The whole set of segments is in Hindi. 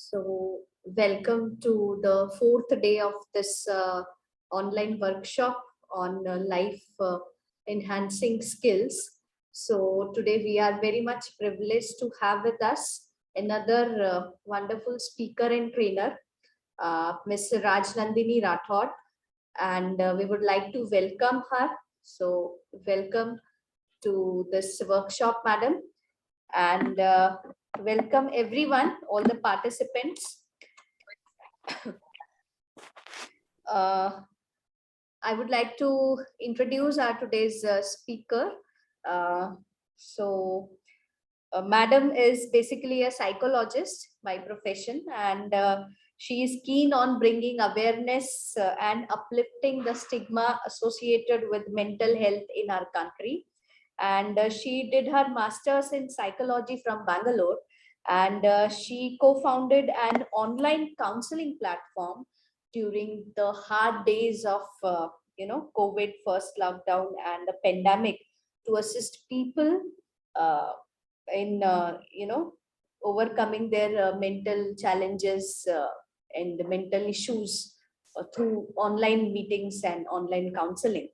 So, welcome to the fourth day of this online workshop on life enhancing skills. So, today we are very much privileged to have with us another wonderful speaker and trainer, Ms. Rajnandini Rathod, and we would like to welcome her. So, welcome to this workshop, madam, and welcome everyone, all the participants. I would like to introduce our today's speaker. Madam is basically a psychologist by profession, and she is keen on bringing awareness and uplifting the stigma associated with mental health in our country. And she did her master's in psychology from Bangalore, and she co-founded an online counseling platform during the hard days of COVID first lockdown and the pandemic to assist people in overcoming their mental challenges and the mental issues through online meetings and online counseling.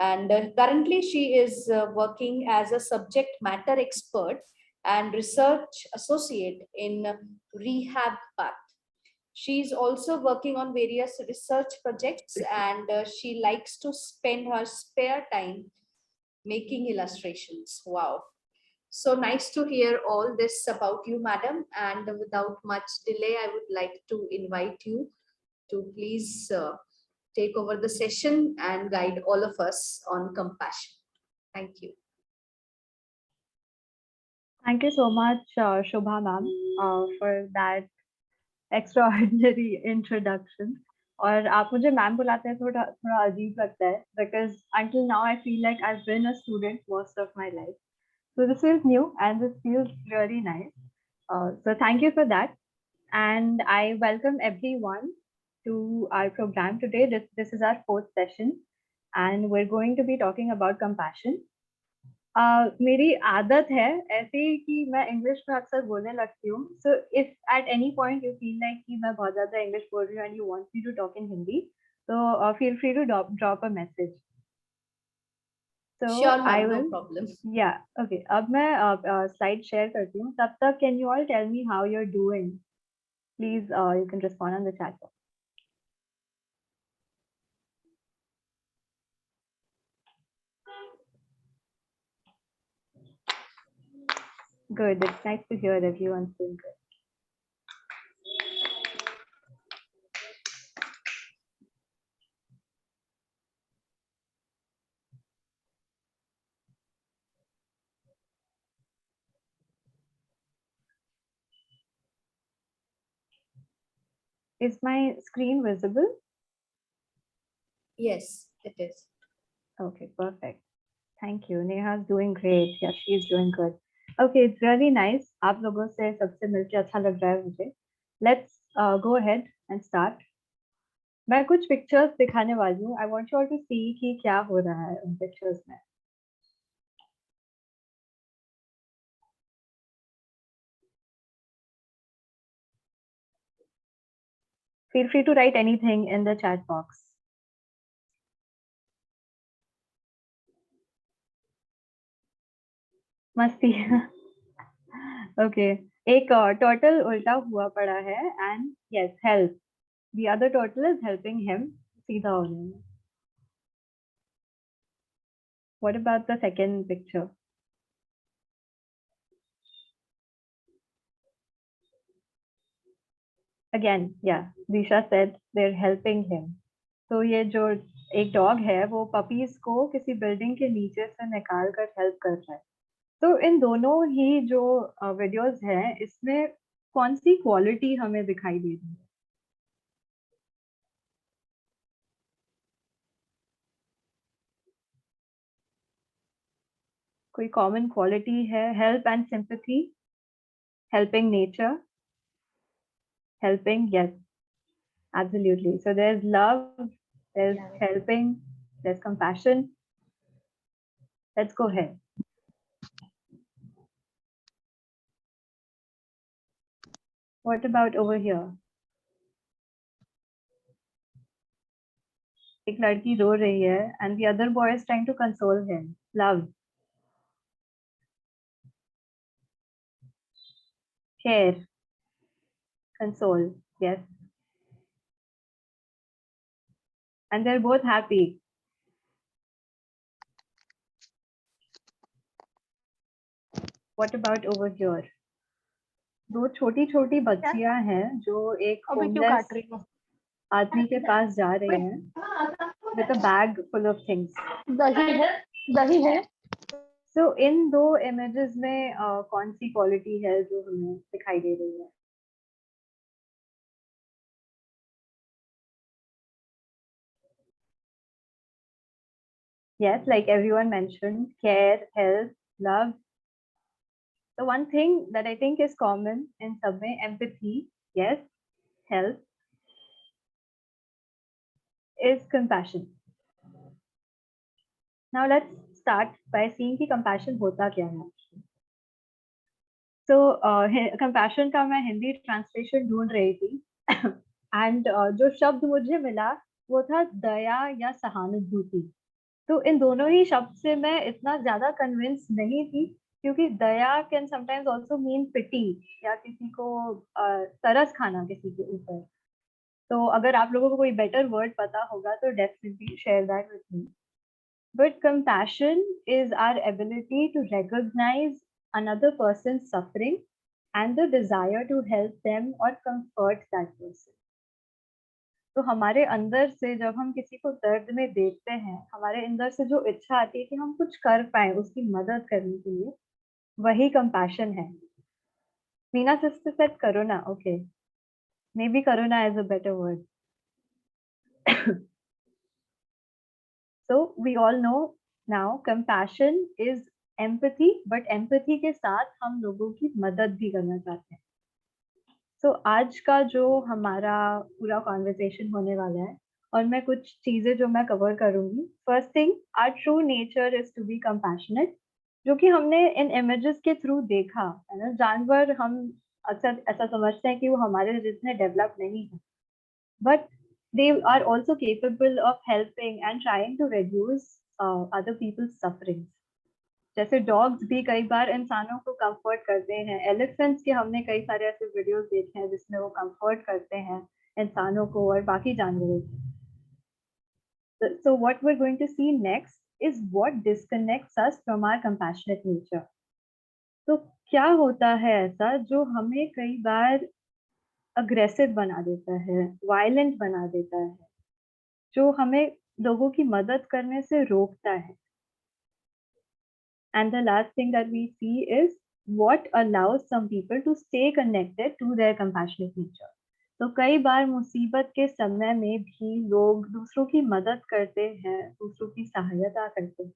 And currently she is working as a subject matter expert and research associate in rehab path. She's also working on various research projects, and she likes to spend her spare time making illustrations. Wow. So nice to hear all this about you, madam. And without much delay, I would like to invite you to please take over the session and guide all of us on compassion. Thank you. Thank you so much, Shobha ma'am, for that extraordinary introduction. और आप मुझे मैम बुलाते हैं थोड़ा थोड़ा अजीब लगता है because until now I feel like I've been a student most of my life. So this feels new and this feels really nice. So thank you for that. And I welcome everyone to our program today. This is our fourth session and we're going to be talking about compassion. मेरी आदत है ऐसे कि मैं इंग्लिश में अक्सर बोलने लगती हूँ. So if at any point you feel like कि मैं बहुत ज़्यादा इंग्लिश बोल रही हूँ and you want me to talk in Hindi, so feel free to drop a message. So sure, I will. No problem. Yeah, okay. अब मैं slide share करती हूँ. तब तक can you all tell me how you're doing? Please, you can respond on the chat box. Good. It's nice to hear everyone's doing good. Is my screen visible? Yes, it is. Okay, perfect. Thank you. Neha's doing great. Yeah, she's doing good. Okay, it's really nice. आप लोगों से सबसे मिलके अच्छा लग रहा है मुझे. Let's go ahead and start. मैं कुछ pictures दिखाने वाली हूँ. I want you all to see कि क्या हो रहा है उन pictures में. Feel free to write anything in the chat box. मस्ती. Okay. एक turtle उल्टा हुआ पड़ा है and yes, help. The other turtle is helping him. सीधा होने में. What about the second picture? Again, yeah, Disha said they're helping him. So ये जो एक dog है वो puppies को किसी building के नीचे से निकाल कर help कर रहा है. तो इन दोनों ही जो videos हैं इसमें कौन सी quality हमें दिखाई दे रही है? कोई common quality है? Help and sympathy, helping nature, helping, yes, absolutely. So there's love, there's helping, there's compassion. Let's go ahead. What about over here? एक लड़की रो रही है and the other boy is trying to console him. Love. Care. Console. Yes. And they're both happy. What about over here? दो छोटी छोटी बच्चियां हैं जो एक होमलेस आदमी के पास जा रही हैं with a bag full of things. दही है So इन दो images में कौन सी quality है जो हमें दिखाई दे रही है? Yes, like everyone mentioned, care, help, love. The one thing that I think is common in सब में, empathy, yes, help, is compassion. Now let's start by seeing कि compassion होता क्या है. So compassion का मैं हिंदी translation ढूंढ रही थी and जो शब्द मुझे मिला वो था दया या सहानुभूति. तो इन दोनों ही शब्द से मैं इतना ज्यादा कन्विंस नहीं थी क्योंकि दया कैन समटाइम्स आल्सो मीन पिटी या किसी को तरस खाना किसी के ऊपर. तो अगर आप लोगों को कोई बेटर वर्ड पता होगा तो definitely share that with me. But compassion is our ability to recognize another person's suffering and the desire to help them or comfort that person. तो हमारे अंदर से जब हम किसी को दर्द में देखते हैं हमारे अंदर से जो इच्छा आती है कि हम कुछ कर पाए उसकी मदद करने के लिए वही कंपैशन है. Meena sister said karuna. Okay, maybe karuna is a better word. So we all know now compassion is empathy, but empathy के साथ हम लोगों की मदद भी करना चाहते हैं. तो आज का जो हमारा पूरा कॉन्वर्सेशन होने वाला है और मैं कुछ चीजें जो मैं कवर करूंगी. First thing, our true nature is to be compassionate, जो कि हमने इन इमेजेस के थ्रू देखा है ना. जानवर हम अक्सर ऐसा समझते हैं कि वो हमारे जितने डेवलप नहीं है, but they are also capable of helping and trying to reduce other people's suffering. जैसे डॉग्स भी कई बार इंसानों को कंफर्ट करते हैं. एलिफेंट्स के हमने कई सारे ऐसे वीडियोस देखे हैं जिसमें वो कंफर्ट करते हैं इंसानों को और बाकी जानवरों को. So what we're going to see next is what disconnects us from our compassionate nature. तो क्या होता है ऐसा जो हमें कई बार अग्रेसिव बना देता है, वायलेंट बना देता है, जो हमें लोगों की मदद करने से रोकता है. And the last thing that we see is what allows some people to stay connected to their compassionate nature. तो कई बार मुसीबत के समय में भी लोग दूसरों की मदद करते हैं, दूसरों की सहायता करते हैं.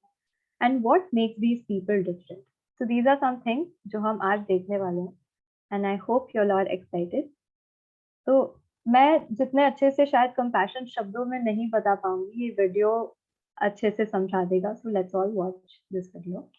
And what makes these people different? So these are some things जो हम आज देखने वाले हैं. And I hope you all are excited. तो मैं जितने अच्छे से शायद compassion शब्दों में नहीं बता पाऊंगी, ये वीडियो अच्छे से समझा देगा. So let's all watch this video.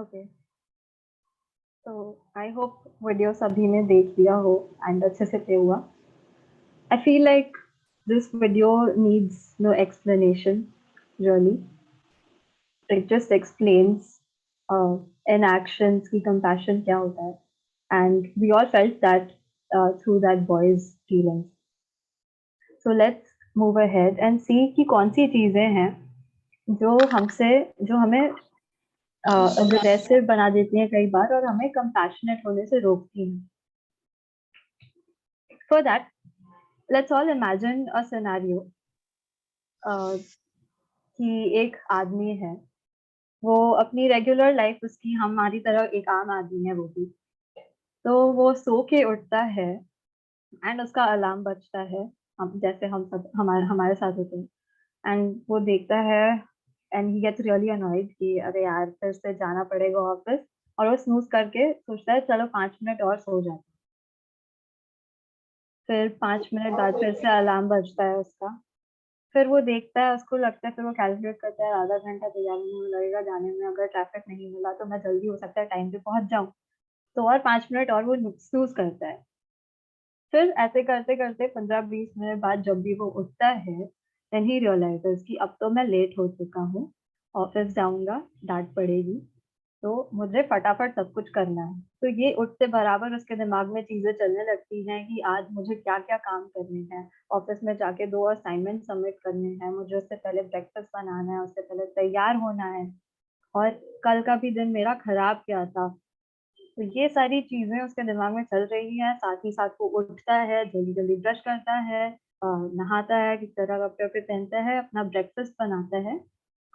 Okay, तो आई होप वीडियो सभी ने देख लिया हो एंड अच्छे से प्ले हुआ. I feel like this video needs no explanation, really. It just explains in actions की compassion क्या होता है. And we all felt that through that boy's feelings. So let's move ahead and see कि कौन सी चीजें हैं जो हमें aggressive बना देती हैं कई बार और हमें compassionate होने से रोकती हैं. For that, let's all imagine a scenario कि एक आदमी है, वो अपनी रेगुलर लाइफ उसकी हमारी तरह एक आम आदमी है वो भी. तो वो सो के उठता है एंड उसका अलार्म बजता है, हम जैसे हम सब हमारे हमारे साथ होते हैं. एंड वो देखता है and he gets really annoyed कि अरे यार फिर से जाना पड़ेगा ऑफिस. और वो स्नूज करके सोचता है चलो 5 मिनट और सो जाते हैं. फिर 5 मिनट बाद फिर से अलार्म बजता है उसका. फिर वो देखता है, उसको लगता है, फिर वो कैलकुलेट करता है आधा घंटा तैयारी में लगेगा जाने में, अगर ट्रैफिक नहीं मिला तो मैं जल्दी हो सकता है टाइम पे पहुंच जाऊं. तो और 5 मिनट और वो स्नूज करता है. फिर ऐसे करते करते 15-20 मिनट बाद जब भी वो उठता है देन ही रियलाइजेस कि अब तो मैं लेट हो चुका हूँ, ऑफिस जाऊंगा, डांट पड़ेगी, तो मुझे फटाफट सब कुछ करना है. तो ये उठते बराबर उसके दिमाग में चीजें चलने लगती हैं कि आज मुझे क्या क्या काम करने हैं. ऑफिस में जाके 2 असाइनमेंट सबमिट करने हैं, मुझे उससे पहले ब्रेकफास्ट बनाना है, उससे पहले तैयार होना है, और कल का भी दिन मेरा खराब गया था. तो ये सारी चीजें उसके दिमाग में चल रही हैं. साथ ही साथ वो उठता है, जल्दी जल्दी ब्रश करता है, नहाता है, किस तरह कपड़े वपड़े पहनता है, अपना ब्रेकफास्ट बनाता है.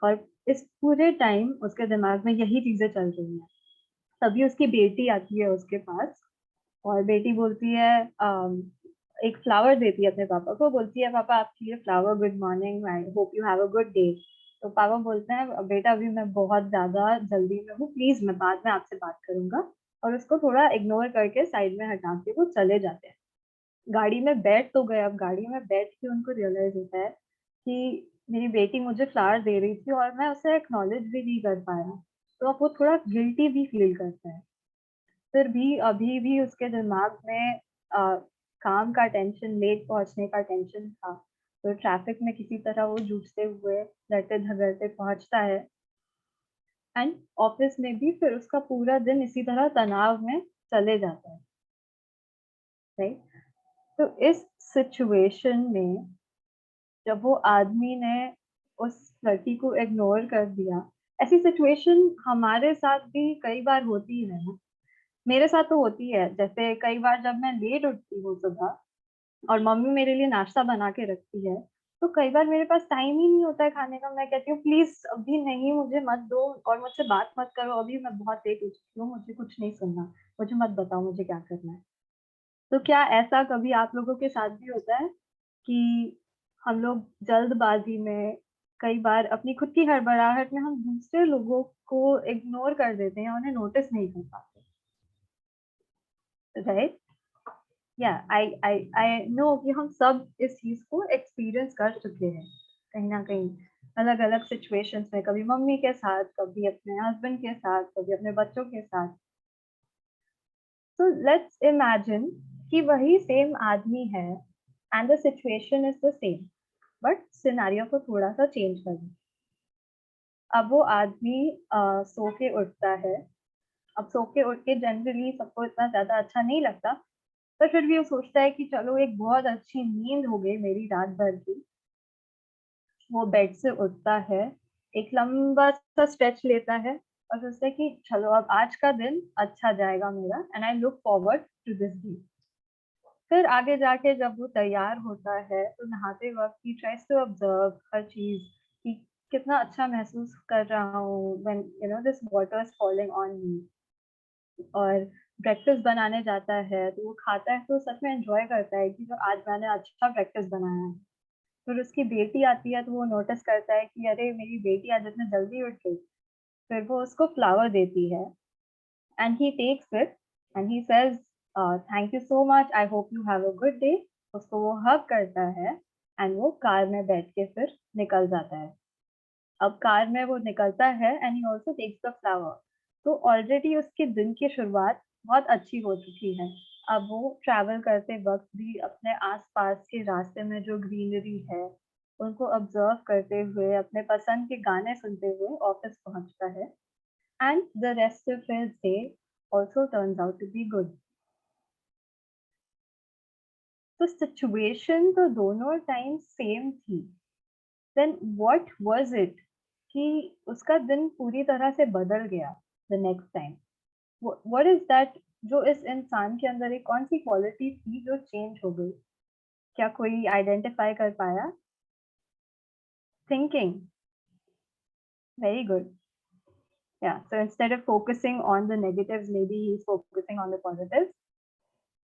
और इस पूरे टाइम उसके दिमाग में यही चीजें चल रही हैं. तभी उसकी बेटी आती है उसके पास और बेटी बोलती है, एक फ्लावर देती है अपने पापा को, बोलती है पापा आपके लिए flower, good morning, I hope you have a good day. तो पापा बोलते हैं बेटा अभी मैं बहुत ज्यादा जल्दी में हूँ, प्लीज मैं बाद में आपसे बात करूंगा. और उसको थोड़ा इग्नोर करके साइड में हटा के वो चले जाते हैं. गाड़ी में बैठ तो गए. अब गाड़ी में बैठ के उनको रियलाइज होता है कि मेरी बेटी मुझे फ्लावर दे रही थी और मैं उसे एक्नॉलेज भी नहीं कर पाया. तो अब वो थोड़ा गिल्टी भी फील करता है. फिर भी अभी भी उसके दिमाग में काम का टेंशन, लेट पहुंचने का टेंशन था. तो ट्रैफिक में किसी तरह वो जूझते हुए, लड़ते झगड़ते पहुंचता है. एंड ऑफिस में भी फिर उसका पूरा दिन इसी तरह तनाव में चले जाता है. राइट. तो इस सिचुएशन में जब वो आदमी ने उस लड़की को इग्नोर कर दिया, ऐसी सिचुएशन हमारे साथ भी कई बार होती है ना. मेरे साथ तो होती है. जैसे कई बार जब मैं लेट उठती हूँ सुबह और मम्मी मेरे लिए नाश्ता बना के रखती है, तो कई बार मेरे पास टाइम ही नहीं होता है खाने का. मैं कहती हूँ प्लीज अभी नहीं, मुझे मत दो और मुझसे बात मत करो, अभी मैं बहुत लेट उठ चुकी हूँ, मुझे कुछ नहीं सुनना, मुझे मत बताओ मुझे क्या करना है. तो क्या ऐसा कभी आप लोगों के साथ भी होता है कि हम लोग जल्दबाजी में, कई बार अपनी खुद की हड़बड़ाहट में हम दूसरे लोगों को इग्नोर कर देते हैं, उन्हें नोटिस नहीं कर पाते. राइट. या आई नो कि हम सब इस चीज को एक्सपीरियंस कर चुके हैं कहीं ना कहीं, अलग अलग सिचुएशंस में, कभी मम्मी के साथ, कभी अपने हस्बैंड के साथ, कभी अपने बच्चों के साथ. तो लेट्स इमेजिन कि वही सेम आदमी है and the situation is the same, but scenario को थोड़ा सा चेंज कर दें. अब वो आदमी सो के उठता है. अब सो के उठ के जनरली सबको इतना ज्यादा अच्छा नहीं लगता, पर फिर भी वो सोचता है कि चलो एक बहुत अच्छी नींद हो गई मेरी रात भर की. वो बेड से उठता है, एक लंबा सा स्ट्रेच लेता है और सोचता है कि चलो अब आज का दिन अच्छा जाएगा मेरा and I look forward to this day. फिर आगे जाके जब वो तैयार होता है तो नहाते वक्त ही ट्राइज टू ऑब्जर्व हर चीज कि कितना अच्छा महसूस कर रहा हूँ when you know this water is falling on me. और ब्रेकफास्ट बनाने जाता है तो वो खाता है तो सच में एंजॉय करता है कि जो आज मैंने अच्छा ब्रेकफास्ट बनाया है. फिर उसकी बेटी आती है तो वो नोटिस करता है कि अरे मेरी बेटी आज इतने जल्दी उठ गई. फिर वो उसको फ्लावर देती है and he takes it and he says thank you so much, I hope you have a good day. उसको वो हग करता है एंड वो कार में बैठ के फिर निकल जाता है. अब कार में वो निकलता है and he also takes the flower. तो ऑलरेडी उसके दिन की शुरुआत बहुत अच्छी हो चुकी है। अब वो ट्रैवल करते वक्त भी अपने आसपास के रास्ते में जो ग्रीनरी है उनको ऑब्जर्व करते हुए अपने पसंद के गाने सुनते हुए ऑफिस पहुंचता है, and the rest of his day also turns out to be good. तो सिचुएशन तो दोनों टाइम सेम थी, देन व्हाट वाज इट कि उसका दिन पूरी तरह से बदल गया the next time? What is that जो इस इंसान के अंदर एक कौन सी क्वालिटी थी जो चेंज हो गई? क्या कोई आइडेंटिफाई कर पाया? Thinking, very good. Yeah, so instead of focusing on the negatives, maybe he's focusing on the positives.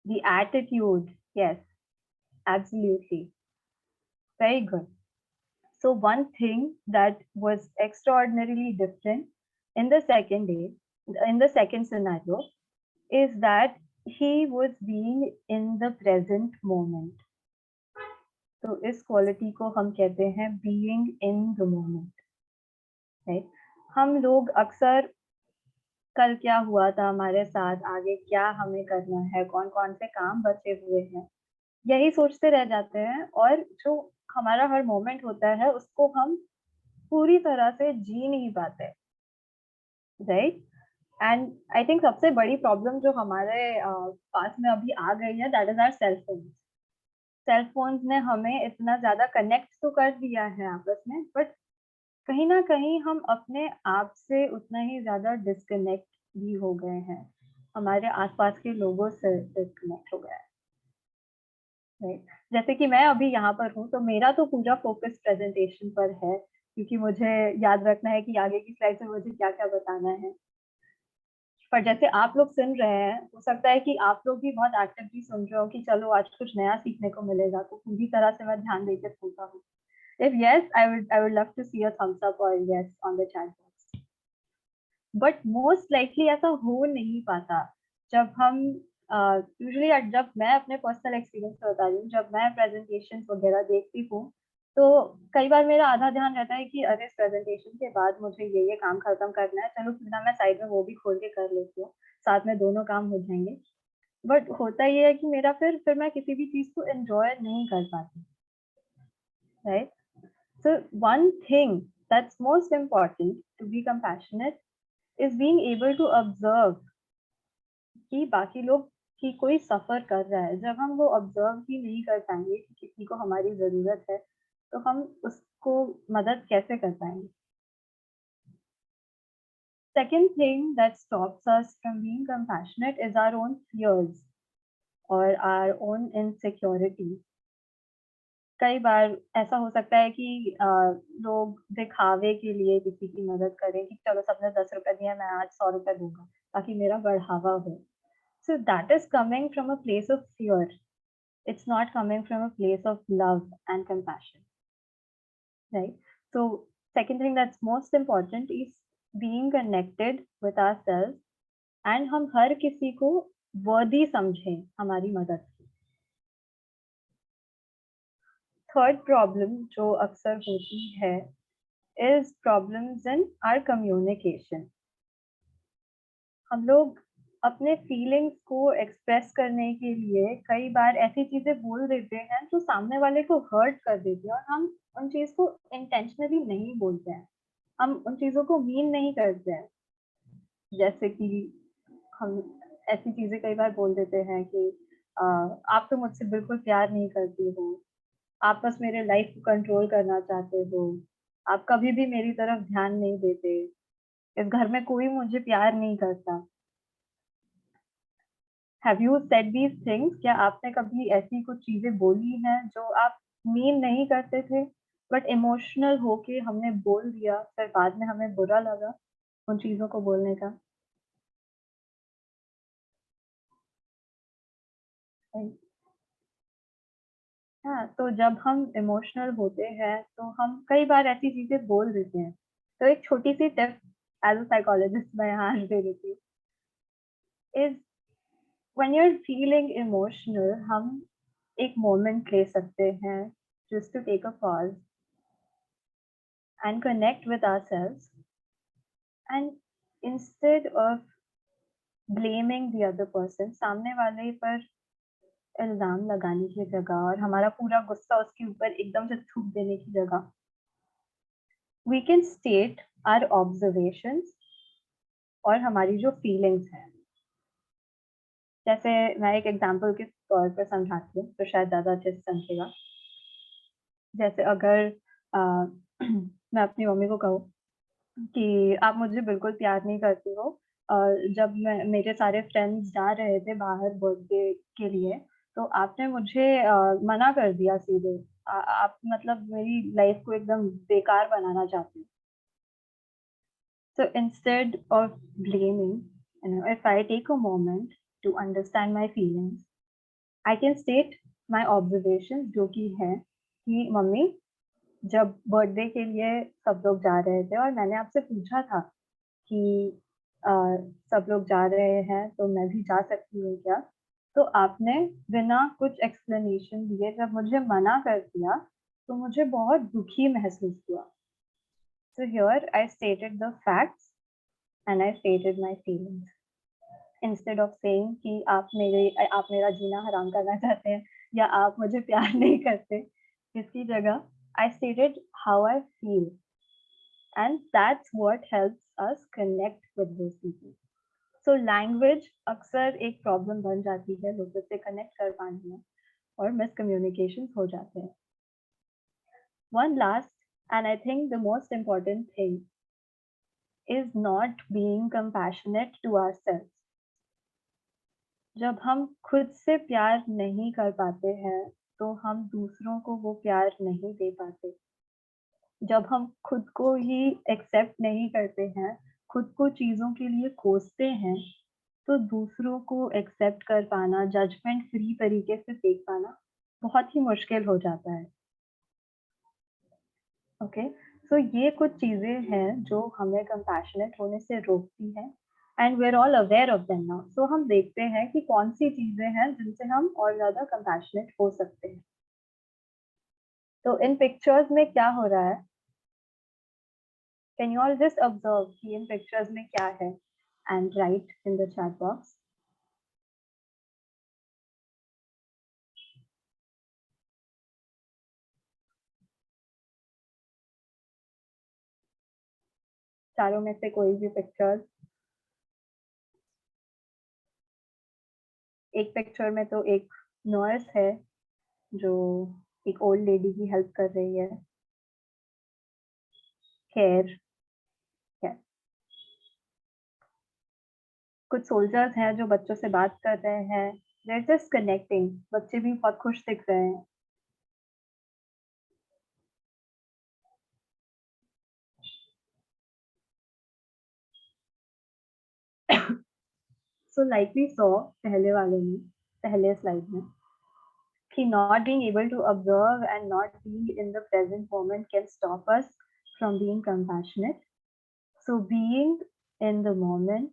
The attitude, yes, absolutely. Very good. So one thing that was extraordinarily different in the second day, in the second scenario, is that he was being in the present moment. तो इस क्वालिटी को हम कहते हैं being in the moment, right? हम लोग अक्सर कल क्या हुआ था हमारे साथ, आगे क्या हमें करना है, कौन कौन से काम बचे हुए हैं, यही सोचते रह जाते हैं, और जो हमारा हर मोमेंट होता है उसको हम पूरी तरह से जी नहीं पाते, राइट? एंड आई थिंक सबसे बड़ी प्रॉब्लम जो हमारे पास में अभी आ गई है, that is our cell phone. Cell phones ने हमें इतना ज्यादा कनेक्ट तो कर दिया है आपस में, बट कहीं ना कहीं हम अपने आप से उतना ही ज्यादा डिस्कनेक्ट भी हो गए हैं, हमारे आसपास के लोगों से डिस्कनेक्ट हो गया है, राइट? जैसे कि मैं अभी यहाँ पर हूँ तो मेरा तो पूरा फोकस प्रेजेंटेशन पर है, क्योंकि मुझे याद रखना है कि आगे की स्लाइड में मुझे क्या क्या बताना है। पर जैसे आप लोग सुन रहे हैं, हो सकता है कि आप लोग भी बहुत एक्टिवली सुन रहे हो कि चलो आज कुछ नया सीखने को मिलेगा, तो पूरी तरह से मैं ध्यान देकर सुनता हूँ। If yes, I would love to see a thumbs up or yes on the chat box. But most likely ऐसा हो नहीं पाता। जब हम यूजुअली जब मैं अपने पर्सनल एक्सपीरियंस से बता रही हूँ, जब मैं प्रेजेंटेशन वगैरह देखती हूँ, तो कई बार मेरा आधा ध्यान रहता है कि अरे इस प्रेजेंटेशन के बाद मुझे ये काम खत्म करना है, चलो फिर ना मैं साइड में वो भी खोल के कर लेती हूँ, साथ में दोनों काम हो जाएंगे। बट होता ये है कि मेरा फिर मैं किसी भी चीज को एंजॉय नहीं कर पाती, right? So one thing that's most important to be compassionate is being able to observe कि बाकी लोग कि कोई सफर कर रहा है। जब हम वो ऑब्जर्व ही नहीं कर पाएंगे कि किसी को हमारी जरूरत है, तो हम उसको मदद कैसे कर पाएंगे? Second thing that stops us from being compassionate is our own fears or our own insecurity. कई बार ऐसा हो सकता है कि लोग दिखावे के लिए किसी की मदद करें कि चलो सबने 10 रुपए दिया, मैं आज 100 रुपए दूंगा ताकि मेरा बढ़ावा हो। So that is coming from a place of fear. It's not coming from a place of love and compassion, right? So second thing that's most important is being connected with ourselves, and हम हर किसी को worthy समझें हमारी मदद की। थर्ड प्रॉब्लम जो अक्सर होती है is problems in our communication. हम लोग अपने फीलिंग्स को एक्सप्रेस करने के लिए कई बार ऐसी चीजें बोल देते हैं जो सामने वाले को हर्ट कर देती है, और हम उन चीज को इंटेंशनली नहीं बोलते हैं, हम उन चीजों को मीन नहीं करते हैं। जैसे कि हम ऐसी चीजें कई बार बोल देते हैं कि आप तो मुझसे बिल्कुल प्यार नहीं करती हो, आप बस मेरे लाइफ को कंट्रोल करना चाहते हो, आप कभी भी मेरी तरफ ध्यान नहीं देते, इस घर में कोई मुझे प्यार नहीं करता। Have you said these things? क्या आपने कभी ऐसी कुछ चीजें बोली हैं जो आप मीन नहीं करते थे, बट इमोशनल होके हमने बोल दिया, फिर बाद में हमें बुरा लगा उन चीजों को बोलने का? हाँ, तो जब हम इमोशनल होते हैं तो हम कई बार ऐसी चीजें बोल देते हैं। तो एक छोटी सी टिप एज अ साइकोलॉजिस्ट मैं यहाँ आज दे देती हूँ, is when you are feeling emotional, हम एक मोमेंट ले सकते हैं just to take a pause and connect with ourselves and instead of blaming the other person, सामने वाले पर इल्जाम लगाने की जगह और हमारा पूरा गुस्सा उसके ऊपर एकदम से थूक देने की जगह, we can state our observations और हमारी जो फीलिंग्स हैं. जैसे मैं एक एग्जांपल के तौर पर समझाती हूँ तो शायद ज़्यादा अच्छे से समझेगा. जैसे अगर मैं अपनी मम्मी को कहूँ कि आप मुझे बिल्कुल प्यार नहीं करती हो, जब मेरे सारे फ्रेंड्स जा रहे थे बाहर बर्थडे के लिए, तो आपने मुझे मना कर दिया सीधे. आप मतलब मेरी लाइफ को एकदम बेकार बनाना चाहते हो. So instead of blaming, if I take a moment to understand my feelings, I can state my observations, जो कि है कि मम्मी, जब बर्थडे के लिए सब लोग जा रहे थे और मैंने आपसे पूछा था कि अ, सब लोग जा रहे हैं तो मैं भी जा सकती हूँ क्या? तो आपने बिना कुछ एक्सप्लेनेशन दिए जब मुझे मना कर दिया, तो मुझे बहुत दुखी महसूस हुआ. So here I stated the facts and I stated my feelings. Instead of saying कि आप मेरा जीना हराम करना चाहते हैं या आप मुझे प्यार नहीं करते, इसकी जगह I stated how I feel, and that's what helps us connect with those people. So language अक्सर एक प्रॉब्लम बन जाती है लोगों से कनेक्ट कर पाने में और मिसकम्युनिकेशंस हो जाते हैं. One last and I think the most important thing is not being compassionate to ourselves. जब हम खुद से प्यार नहीं कर पाते हैं, तो हम दूसरों को वो प्यार नहीं दे पाते. जब हम खुद को ही एक्सेप्ट नहीं करते हैं, खुद को चीज़ों के लिए कोसते हैं, तो दूसरों को एक्सेप्ट कर पाना, जजमेंट फ्री तरीके से देख पाना बहुत ही मुश्किल हो जाता है. ओके, सो ये कुछ चीज़ें हैं जो हमें कंपैशनेट होने से रोकती हैं and we are all aware of them now. So हम देखते हैं कि कौन सी चीज़ें हैं जिनसे हम और ज़्यादा कंपैशनेट हो सकते हैं. तो इन पिक्चर्स में क्या हो रहा है? Can you all just observe कि इन पिक्चर्स में क्या है and right in the chat box. चारों में से कोई भी पिक्चर्स. एक पिक्चर में तो एक नर्स है जो एक ओल्ड लेडी की हेल्प कर रही है. केयर. कुछ सोल्जर्स हैं जो बच्चों से बात कर रहे हैं. They are just connecting. बच्चे भी बहुत खुश दिख रहे हैं. सो लाइक वी सॉ पहले स्लाइड में कि not being able to observe and not being in the present moment can stop us from being compassionate. So being in the moment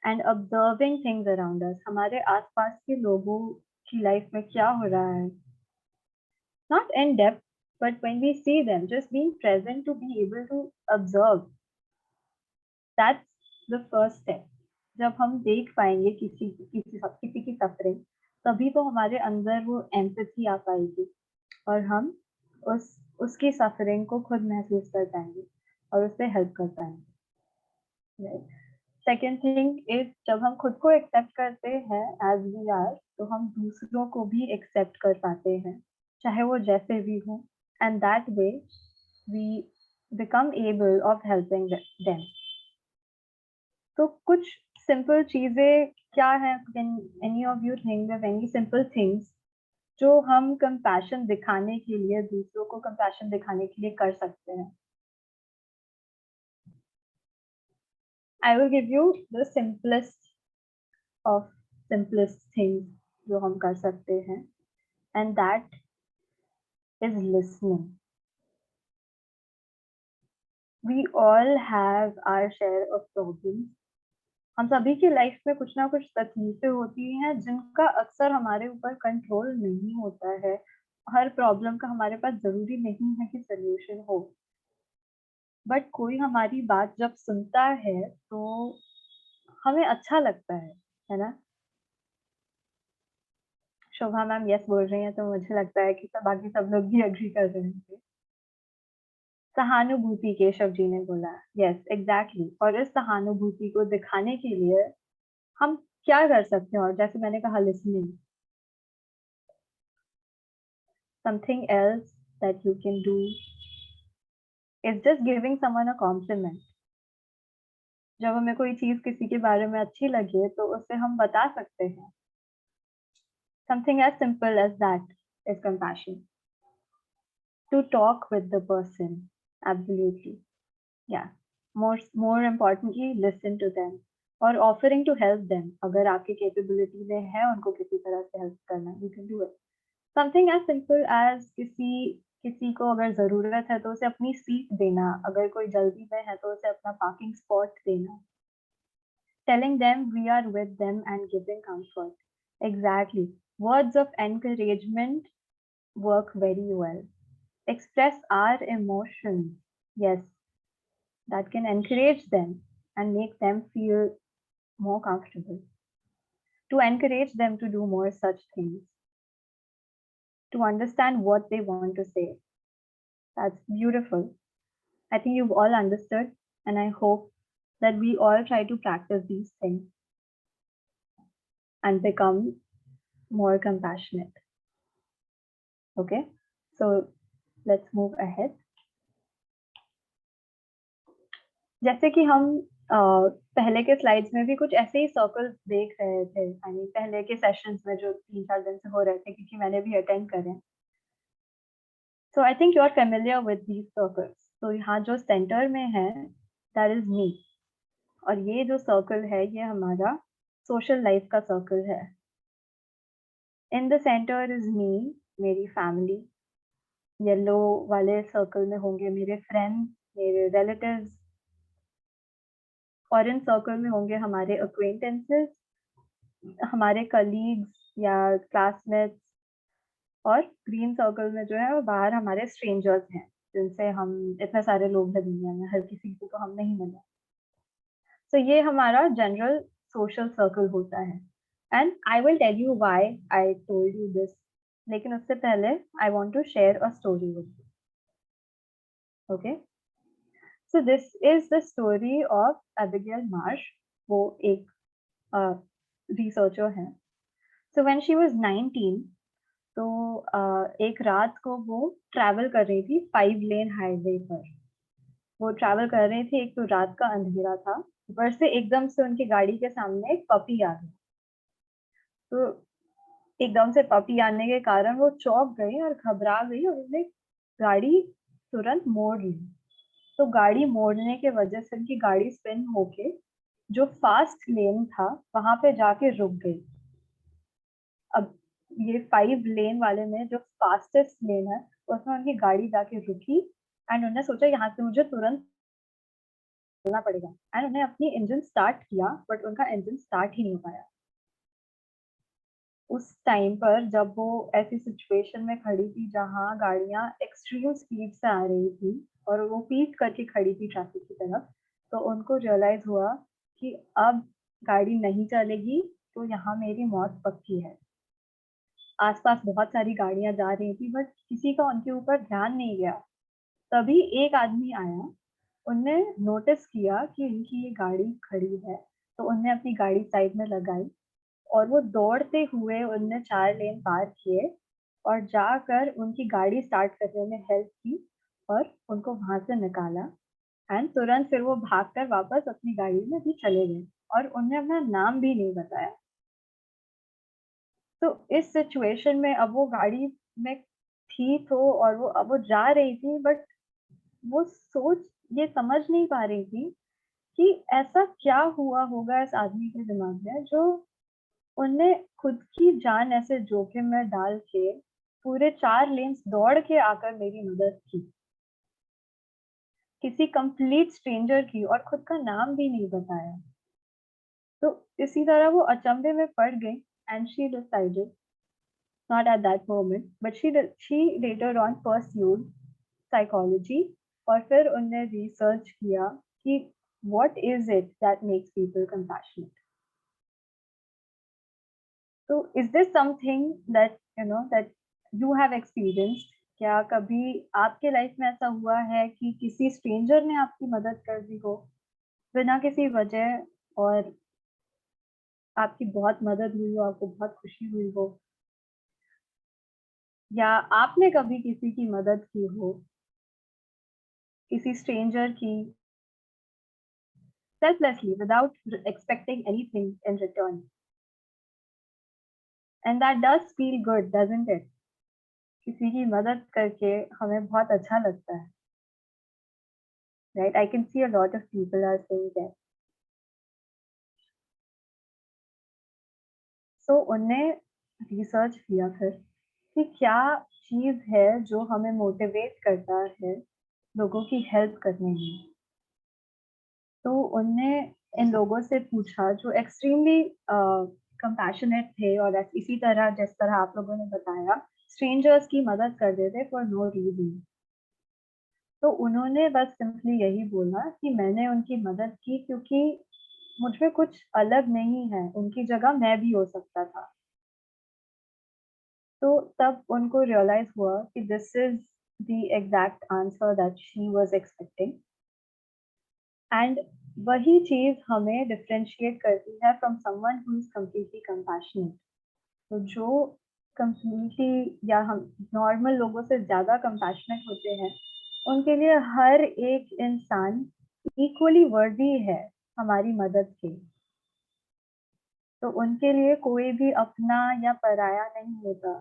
and observing things around us, हमारे आसपास के लोगों की लाइफ में क्या हो रहा है, not in depth, but when we see them, just being present to be able to observe, that's the first step. जब हम देख पाएंगे किसी की सफरिंग, तभी तो हमारे अंदर वो एम्पैथी आ पाएगी और हम उसकी सफरिंग को खुद महसूस कर पाएंगे और उससे हेल्प कर पाएंगे. सेकेंड थिंग इज जब हम खुद को एक्सेप्ट करते हैं एज वी आर, तो हम दूसरों को भी एक्सेप्ट कर पाते हैं चाहे वो जैसे भी हो, and that way we become able of helping them. तो कुछ सिंपल चीजें क्या है? Can any of you think of any simple things जो हम कंपैशन दिखाने के लिए, दूसरों को कंपैशन दिखाने के लिए कर सकते हैं? I will give you the simplest of simplest things जो हम कर सकते हैं, and that is listening. We all have our share of problems. हम सभी की लाइफ में कुछ ना कुछ तकलीफें होती हैं जिनका अक्सर हमारे ऊपर कंट्रोल नहीं होता है. हर प्रॉब्लम का हमारे पास जरूरी नहीं है कि सोल्यूशन हो. बट कोई हमारी बात जब सुनता है तो हमें अच्छा लगता है ना? शोभा मैम यस बोल रही हैं, तो मुझे लगता है कि सब बाकी सब लोग भी एग्री कर रहे होंगे। सहानुभूति केशव जी ने बोला, यस एग्जैक्टली। और इस सहानुभूति को दिखाने के लिए हम क्या कर सकते हैं? और जैसे मैंने कहा, listening. Something else that you can do is just giving someone a compliment. जब हमें कोई चीज किसी के बारे में अच्छी लगे तो उसे हम बता सकते हैं। Something as simple as that is compassion. To talk with the person, absolutely, yeah. More importantly, listen to them और offering to help them. अगर आपकी capability में है उनको किसी तरह से help करना, you can do it. Something as simple as किसी को अगर जरूरत है तो उसे अपनी सीट देना, अगर कोई जल्दी में है तो उसे अपना पार्किंग स्पॉट देना. Telling them we are with them and giving comfort. Exactly. Words of encouragement work very well. Express our emotions. Yes, that can encourage them and make them feel more comfortable. To encourage them to do more such things. To understand what they want to say. That's beautiful. I think you've all understood, and I hope that we all try to practice these things and become more compassionate. Okay, so let's move ahead. जैसे कि हम पहले के स्लाइड्स में भी कुछ ऐसे ही सर्कल्स देख रहे थे, आई मीन पहले के सेशंस में जो 3-4 दिन से हो रहे थे, क्योंकि मैंने भी अटेंड करे. So I think you are familiar with these circles. तो यहाँ जो सेंटर में है, दैट इज मी. और ये जो सर्कल है, ये हमारा सोशल लाइफ का सर्कल है. In the centre is me, मेरी फैमिली. येलो वाले सर्कल में होंगे मेरे फ्रेंड्स, मेरे रिलेटिव्स. ऑरेंज सर्कल में होंगे हमारे अक्वेंटेंसेस, हमारे कलीग्स या क्लासमेट्स. और ग्रीन सर्कल में जो है वो बाहर हमारे स्ट्रेंजर्स हैं, जिनसे हम, इतने सारे लोग हैं दुनिया में, हर किसी से तो हम नहीं मिले. तो ये हमारा जनरल सोशल सर्कल होता है. And I will tell you why I told you this. लेकिन उससे पहले I want to share a story with you. Okay, so this is the story of Abigail Marsh. वो एक रिसर्चर है. सो व्हेन शी वाज 19, तो एक रात को वो ट्रैवल कर रही थी 5 लेन हाईवे पर. वो ट्रैवल कर रही थी, एक तो रात का अंधेरा था, ऊपर से एकदम से उनकी गाड़ी के सामने एक पपी आ गई. तो एकदम से पपी आने के कारण वो चौंक गई और घबरा गई, और उसने गाड़ी तुरंत मोड़ ली. तो गाड़ी मोड़ने के वजह से उनकी गाड़ी स्पिन होके जो फास्ट लेन था वहां पे जाके रुक गई. अब ये 5 लेन वाले में जो फास्टेस्ट लेन है, उसमें उनकी गाड़ी जाके रुकी. एंड उन्होंने सोचा यहाँ से मुझे तुरंत चलना पड़ेगा. एंड उन्हें अपनी इंजन स्टार्ट किया, बट उनका इंजन स्टार्ट ही नहीं हो पाया. उस टाइम पर जब वो ऐसी सिचुएशन में खड़ी थी जहाँ गाड़ियाँ एक्सट्रीम स्पीड से आ रही थी और वो पीट करके खड़ी थी ट्रैफिक की तरफ, तो उनको रियलाइज हुआ कि अब गाड़ी नहीं चलेगी तो यहाँ मेरी मौत पक्की है. आसपास बहुत सारी गाड़ियां जा रही थी, बट किसी का उनके ऊपर ध्यान नहीं गया. तभी एक आदमी आया, उनने नोटिस किया कि इनकी ये गाड़ी खड़ी है, तो उनने अपनी गाड़ी साइड में लगाई और वो दौड़ते हुए उनने 4 लेन पार किए और जाकर उनकी गाड़ी स्टार्ट करने में हेल्प की और उनको वहां से निकाला. एंड तुरंत फिर वो भागकर वापस अपनी गाड़ी में भी चले गए और उन्हें अपना नाम भी नहीं बताया. तो इस सिचुएशन में अब वो गाड़ी में थी तो, और वो अब वो जा रही थी, बट वो सोच ये समझ नहीं पा रही थी कि ऐसा क्या हुआ होगा इस आदमी के दिमाग में, जो उनने खुद की जान ऐसे जोखिम में डाल के पूरे 4 लेन्स दौड़ के आकर मेरी मदद की. किसी कंप्लीट स्ट्रेंजर की, और खुद का नाम भी नहीं बताया. तो इसी तरह वो अचंभे में पड़ गई. And she decided, not at that moment, but she later on pursued psychology और फिर उनने रिसर्च किया कि what is it that makes people compassionate. So is this something that that you have experienced? क्या कभी आपके लाइफ में ऐसा हुआ है कि किसी स्ट्रेंजर ने आपकी मदद कर दी हो बिना किसी वजह, और आपकी बहुत मदद हुई हो, आपको बहुत खुशी हुई हो, या आपने कभी किसी की मदद की हो, किसी स्ट्रेंजर की, selflessly without expecting anything in return? And that does feel good, doesn't it? किसी की मदद करके हमें बहुत अच्छा लगता है, right? I can see a lot of people are saying that. So उनने रिसर्च किया फिर कि क्या चीज है जो हमें मोटिवेट करता है लोगों की हेल्प करने में। तो उनने इन लोगों से पूछा जो एक्सट्रीमली कंपैशनेट थे, और इसी तरह जिस तरह आप लोगों ने बताया स्ट्रेंजर्स की मदद कर देते फॉर नो रीजन। तो उन्होंने बस सिंपली यही बोला कि मैंने उनकी मदद की क्योंकि मुझ में कुछ अलग नहीं है, उनकी जगह मैं भी हो सकता था। तो तब उनको रियलाइज हुआ कि this is the exact answer that she was expecting, and वही चीज हमें डिफरेंशिएट करती है from someone who is completely compassionate. तो जो कंप्लीटली या हम नॉर्मल लोगों से ज़्यादा कंपैशनेट होते हैं, उनके लिए हर एक इंसान इक्वली वर्दी है हमारी मदद के। तो उनके लिए कोई भी अपना या पराया नहीं होता।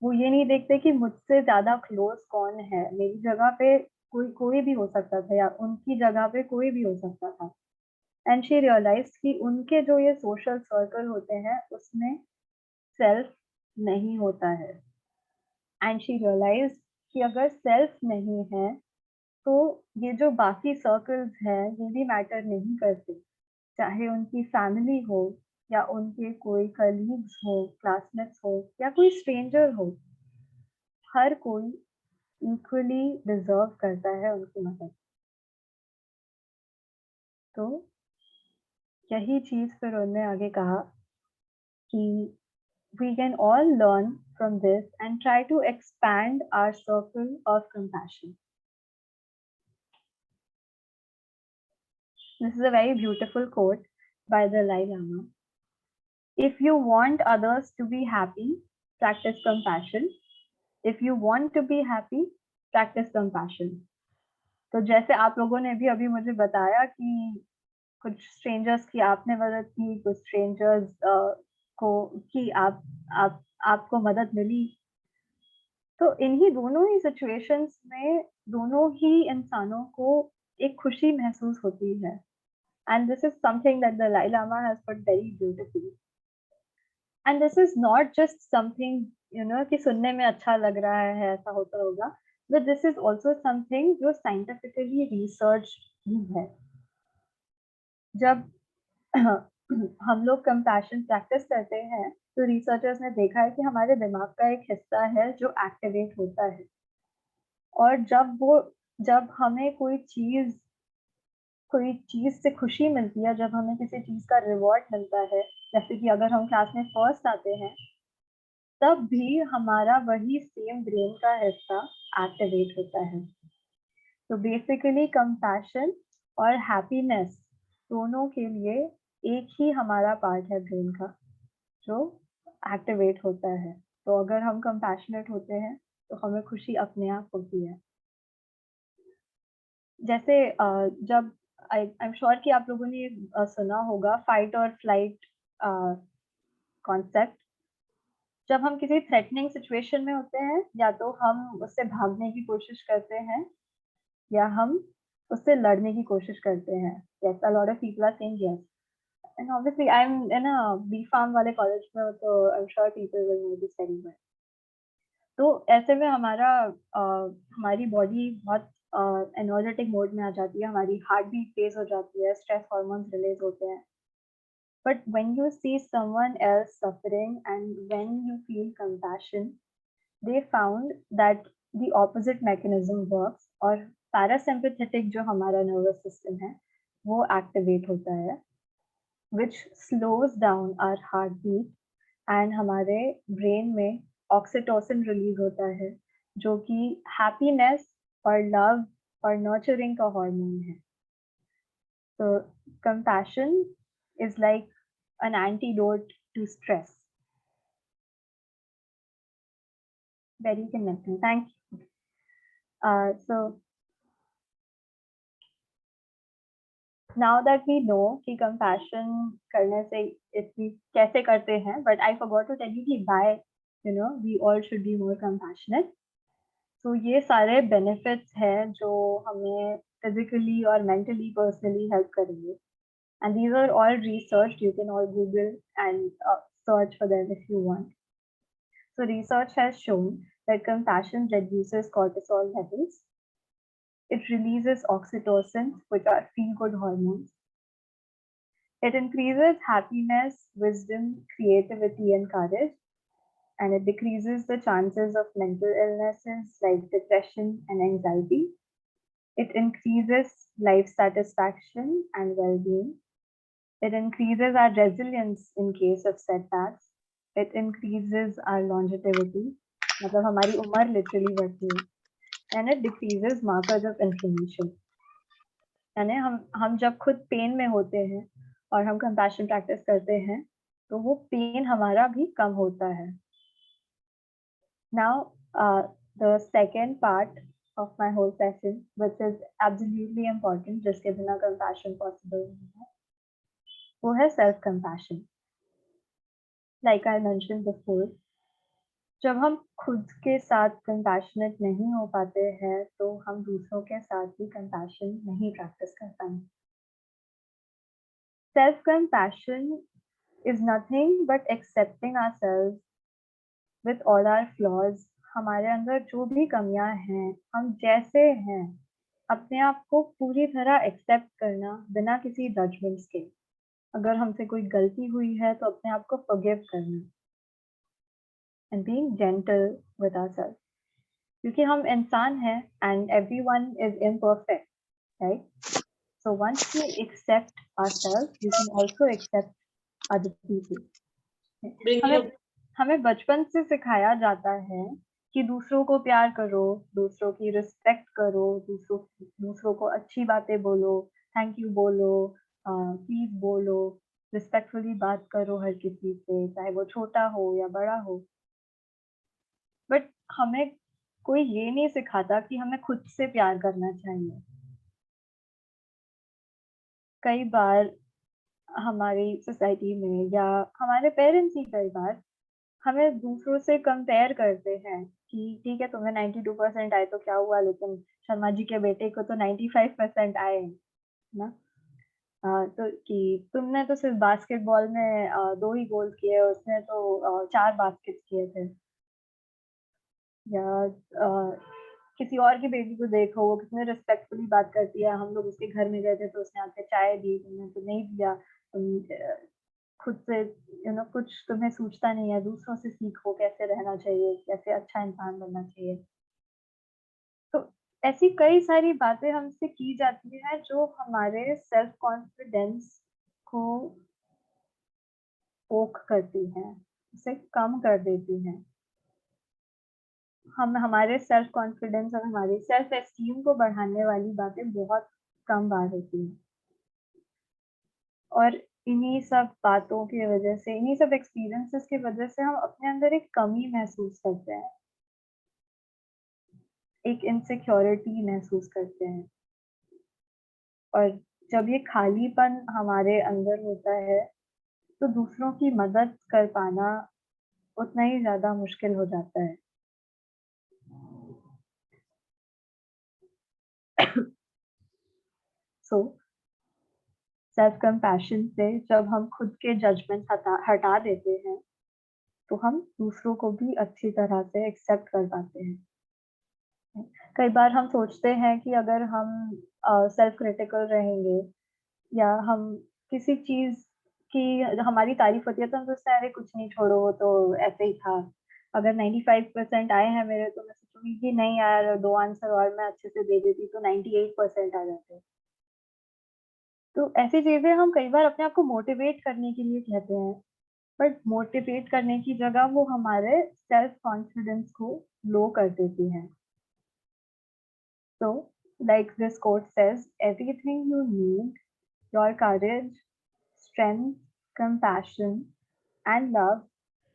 वो ये नहीं देखते कि मुझसे ज़्यादा क्लोज कौन है, मेरी जगह पे कोई भी हो सकता था या उनकी जगह पे कोई भी हो सकता था। एंड शी रियलाइज्ड कि उनके जो ये सोशल सर्कल होते हैं उसमें सेल्फ नहीं होता है। एंड शी रियलाइज्ड कि अगर सेल्फ नहीं है तो ये जो बाकी सर्कल्स हैं ये भी मैटर नहीं करते, चाहे उनकी फैमिली हो या उनके कोई कलीग्स हो, क्लासमेट्स हो या कोई स्ट्रेंजर हो, हर कोई इक्वली डिजर्व करता है उनकी मदद। तो यही चीज फिर उन्होंने आगे कहा कि we can all learn from this and try to expand our circle of compassion. This is a very beautiful quote by the Dalai Lama. If you want others to be happy, practice compassion. If you want to be happy, practice compassion. तो जैसे आप लोगों ने भी अभी मुझे बताया कि कुछ स्ट्रेंजर्स की आपने मदद की, कुछ स्ट्रेंजर्स को की आपको मदद मिली, तो इन्हीं दोनों ही सिचुएशंस में दोनों ही इंसानों को एक खुशी महसूस होती है। And this is something that the Dalai Lama has put very beautifully. And this is not just something, कि सुनने में अच्छा लग रहा है, ऐसा होता होगा, but this is also something जो scientifically researched भी है। जब हम लोग compassion practice करते हैं, तो रिसर्चर्स ने देखा है कि हमारे दिमाग का एक हिस्सा है जो एक्टिवेट होता है, और जब हमें कोई चीज से खुशी मिलती है, जब हमें किसी चीज का रिवॉर्ड मिलता है, जैसे कि अगर हम क्लास में फर्स्ट आते हैं, तब भी हमारा वही सेम ब्रेन का हिस्सा एक्टिवेट होता है। तो बेसिकली कंपैशन और हैप्पीनेस दोनों के लिए एक ही हमारा पार्ट है ब्रेन का जो एक्टिवेट होता है। तो अगर हम कंपैशनेट होते हैं तो हमें खुशी अपने आप होती है। जैसे जब आई एम श्योर कि आप लोगों ने सुना होगा फाइट और फ्लाइट कॉन्सेप्ट। जब हम किसी थ्रेटनिंग सिचुएशन में होते हैं, या तो हम उससे भागने की कोशिश करते हैं या हम उससे लड़ने की कोशिश करते हैं। Yes, a lot of people are saying yes. And obviously I'm in a B Farm वाले कॉलेज में, तो I'm sure people will know this very well. तो ऐसे में हमारी बॉडी बहुत एनर्जेटिक मोड में आ जाती है, हमारी हार्ट बीट तेज हो जाती है, स्ट्रेस हार्मोन्स रिलीज होते हैं। But when you see someone else suffering and when you feel compassion, they found that the opposite mechanism works और parasympathetic जो हमारा nervous system है वो activate होता है, which slows down our heartbeat and हमारे brain में oxytocin release होता है जो कि happiness और love और nurturing का hormone है. So compassion is like an antidote to stress. Very connecting. Thank you. So now that we know कि compassion करने से इतनी कैसे करते हैं, but I forgot to tell you कि why we all should be more compassionate. So ये सारे benefits हैं जो हमें physically और mentally personally help करेंगे. And these are all researched. You can all Google and search for them if you want. So research has shown that compassion reduces cortisol levels. It releases oxytocin, which are feel-good hormones. It increases happiness, wisdom, creativity, and courage. And it decreases the chances of mental illnesses like depression and anxiety. It increases life satisfaction and well-being. It increases our resilience in case of setbacks. It increases our longevity. मतलब हमारी उम्र literally बढ़ती है. And it decreases markers of inflammation. यानी हम जब खुद पेन में होते हैं और हम कंपैशन प्रैक्टिस करते हैं तो वो पेन हमारा भी कम होता है. Now the second part of my whole session, which is absolutely important, जिसके बिना compassion possible नहीं है, वो है self compassion. Like I mentioned before, जब हम खुद के साथ compassionate नहीं हो पाते हैं तो हम दूसरों के साथ भी compassion नहीं practice कर पाएंगे. Self compassion is nothing but accepting ourselves with all our flaws. हमारे अंदर जो भी कमियां हैं, हम जैसे हैं, अपने आप को पूरी तरह accept करना बिना किसी judgments के. अगर हमसे कोई गलती हुई है तो अपने आप को forgive करना. And being gentle with ourselves. क्योंकि हम इंसान हैं and everyone is imperfect, right? So once we accept ourselves, we can also accept other people. हमें बचपन से सिखाया जाता है कि दूसरों को प्यार करो, दूसरों की रिस्पेक्ट करो, दूसरों को अच्छी बातें बोलो, थैंक यू बोलो, प्लीज बोलो, रिस्पेक्टफुली बात करो हर किसी से, चाहे वो छोटा हो या बड़ा हो. बट हमें कोई ये नहीं सिखाता कि हमें खुद से प्यार करना चाहिए. कई बार हमारी सोसाइटी में या हमारे पेरेंट्स ही कई बार हमें दूसरों से कंपेयर करते हैं कि ठीक है तुम्हें 92% आए तो क्या हुआ, लेकिन शर्मा जी के बेटे को तो 95% आए ना. तो कि तुमने तो सिर्फ बास्केटबॉल में 2 ही गोल किए, उसने तो 4 बास्केट किए थे. या किसी और की बेटी को देखो, वो कितने रिस्पेक्टफुली बात करती है. हम लोग उसके घर में गए थे तो उसने आके चाय दी, तुमने तो नहीं दिया. खुद से कुछ तुम्हें सूझता नहीं है. दूसरों से सीखो कैसे रहना चाहिए, कैसे अच्छा इंसान बनना चाहिए. तो ऐसी कई सारी बातें हमसे की जाती है जो हमारे सेल्फ कॉन्फिडेंस को पोक करती हैं, उसे कम कर देती हैं. हमारे सेल्फ कॉन्फिडेंस और हमारी सेल्फ एस्टीम को बढ़ाने वाली बातें बहुत कम बार होती हैं. और इन्हीं सब बातों की वजह से, इन्हीं सब एक्सपीरियंसेस की वजह से हम अपने अंदर एक कमी महसूस करते हैं, एक इनसिक्योरिटी महसूस करते हैं. और जब ये खालीपन हमारे अंदर होता है तो दूसरों की मदद कर पाना उतना ही ज्यादा मुश्किल हो जाता है. सो सेल्फ कंपैशन से जब हम खुद के जजमेंट हटा देते हैं तो हम दूसरों को भी अच्छी तरह से एक्सेप्ट कर पाते हैं. कई बार हम सोचते हैं कि अगर हम सेल्फ क्रिटिकल रहेंगे या हम किसी चीज की हमारी तारीफ होती है तो हम सोचते हैं अरे कुछ नहीं, छोड़ो, वो तो ऐसे ही था. अगर 95% आए हैं मेरे, तो मैं सोचूंगी कि नहीं यार 2 आंसर और मैं अच्छे से दे देती तो 98% आ जाते। तो ऐसी चीजें हम कई बार अपने आप को मोटिवेट करने के लिए कहते हैं, बट मोटिवेट करने की जगह वो हमारे सेल्फ कॉन्फिडेंस को लो कर देती हैं। So, like this quote says, everything you need, your courage, strength, compassion, and love,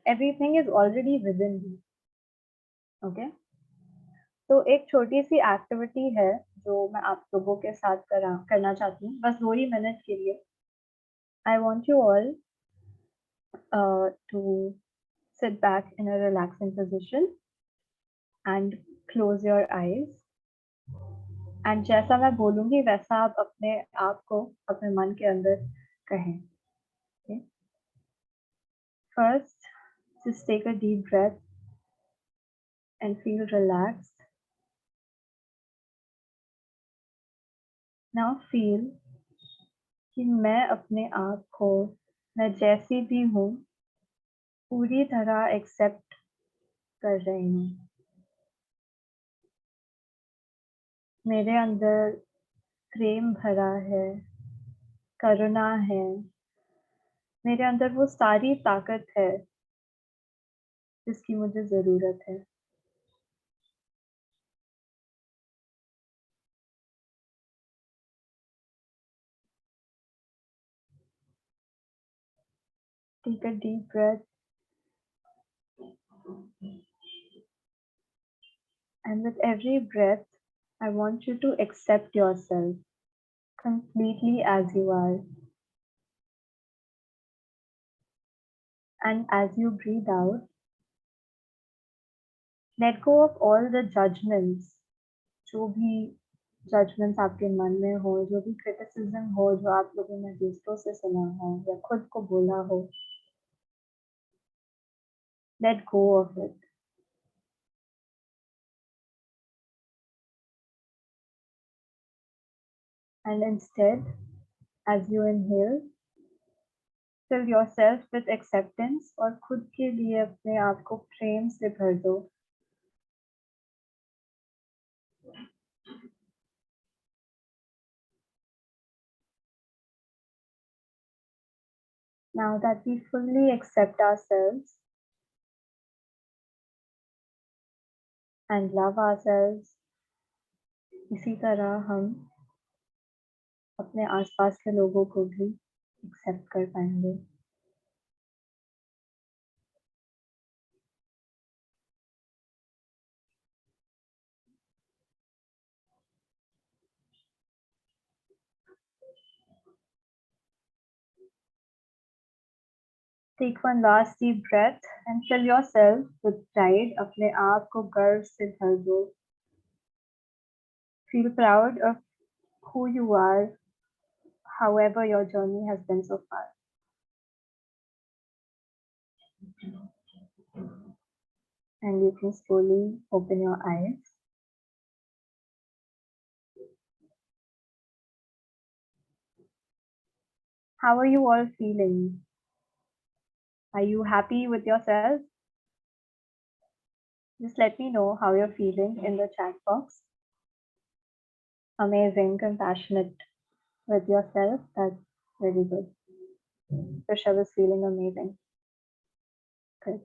everything is already within you. Okay? तो एक छोटी सी एक्टिविटी है जो मैं आप लोगों के साथ करना चाहती हूँ, बस 2 ही मिनट के लिए। I want you all to sit back in a relaxing position and close your eyes. And जैसा मैं बोलूंगी वैसा आप अपने आप को अपने मन के अंदर कहें। First, just take a deep breath and feel relaxed. Now feel कि मैं अपने आप को, मैं जैसी भी हूँ, पूरी तरह एक्सेप्ट कर रही हूँ। मेरे अंदर प्रेम भरा है, करुणा है, मेरे अंदर वो सारी ताकत है जिसकी मुझे ज़रूरत है। Take a deep breath and with every breath, I want you to accept yourself completely as you are. And as you breathe out, let go of all the judgments, जो भी judgments आपके मन में हो, जो भी criticism हो, जो आप लोगों ने दूसरों से सुना हो या खुद को बोला हो, let go of it. And instead, as you inhale, fill yourself with acceptance और खुद के लिए अपने आप को प्रेम से भर दो। Now that we fully accept ourselves and love ourselves, इसी तरह हम अपने आसपास के लोगों को भी एक्सेप्ट कर पाएंगे। Take one last deep breath and fill yourself with pride. अपने आप को गर्व से भर दो। Feel proud of who you are, however your journey has been so far. And you can slowly open your eyes. How are you all feeling? Are you happy with yourself? Just let me know how you're feeling in the chat box. Amazing, compassionate with yourself. That's very good. Rishabh is feeling amazing. Good.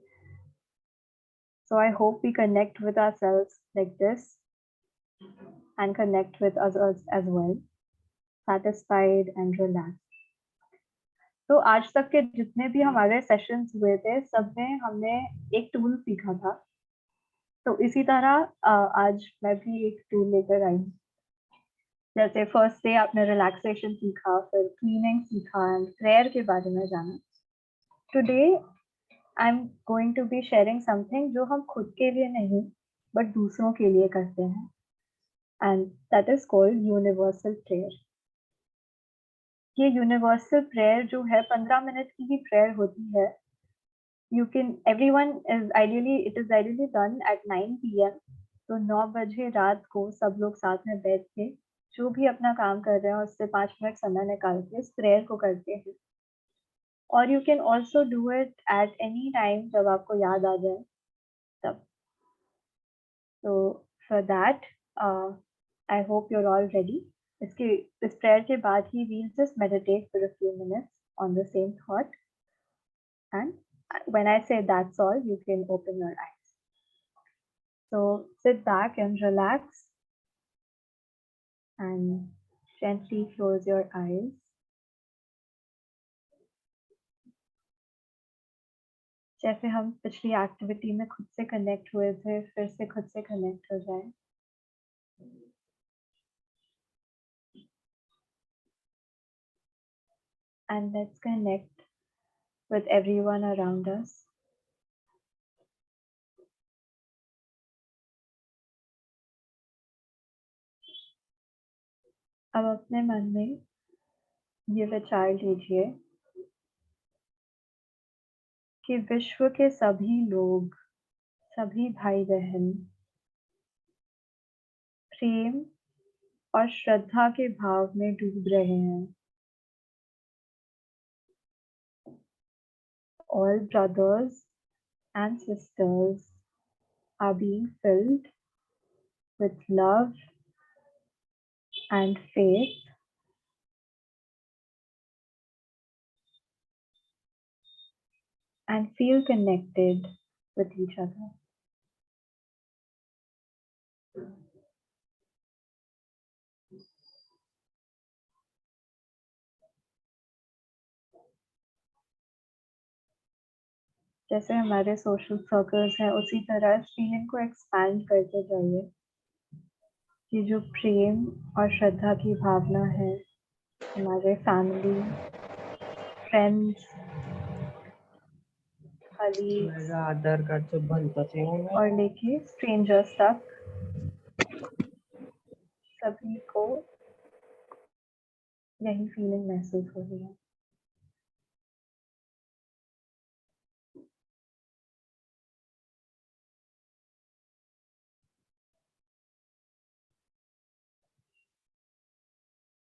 So I hope we connect with ourselves like this and connect with others as well, satisfied and relaxed. तो आज तक के जितने भी हमारे सेशंस हुए थे, सब में हमने एक टूल सीखा था। तो इसी तरह आज मैं भी एक टूल लेकर आई हूँ। जैसे फर्स्ट डे आपने रिलैक्सेशन सीखा, फिर क्लीनिंग सीखा एंड प्रेयर के बारे में जाना। Today I am going to be sharing something जो हम खुद के लिए नहीं बट दूसरों के लिए करते हैं, and that is called universal prayer. ये यूनिवर्सल प्रेयर जो है 15 मिनट की ही प्रेयर होती है। You can everyone is ideally it is ideally done at 9 PM। तो 9 बजे रात को सब लोग साथ में बैठ के जो भी अपना काम कर रहे हैं उससे 5 मिनट समय निकाल के इस प्रेयर को करते हैं। और you can also do it at any time जब आपको याद आ जाए। तब. So for that, I hope you're all ready. इस prayer के बाद ही we'll just meditate for a few minutes on the same thought. And when I say that's all, you can open your eyes. So sit back and relax and gently close your eyes. जैसे हम पिछली एक्टिविटी में खुद से कनेक्ट हुए थे, फिर से खुद से कनेक्ट हो जाए. And let's connect with everyone around us. अब अपने मन में ये विचार लीजिए कि विश्व के सभी लोग, सभी भाई बहन प्रेम और श्रद्धा के भाव में डूब रहे हैं. All brothers and sisters are being filled with love and faith and feel connected with each other. जैसे हमारे सोशल सर्कल्स हैं, उसी तरह इस फीलिंग को एक्सपैंड करते जाइए कि जो प्रेम और श्रद्धा की भावना है हमारे फैमिली, फ्रेंड्स, कलीग्स आधार कार्ड से बनता थे और लेके स्ट्रेंजर्स तक सभी को यही फीलिंग महसूस हो रही है.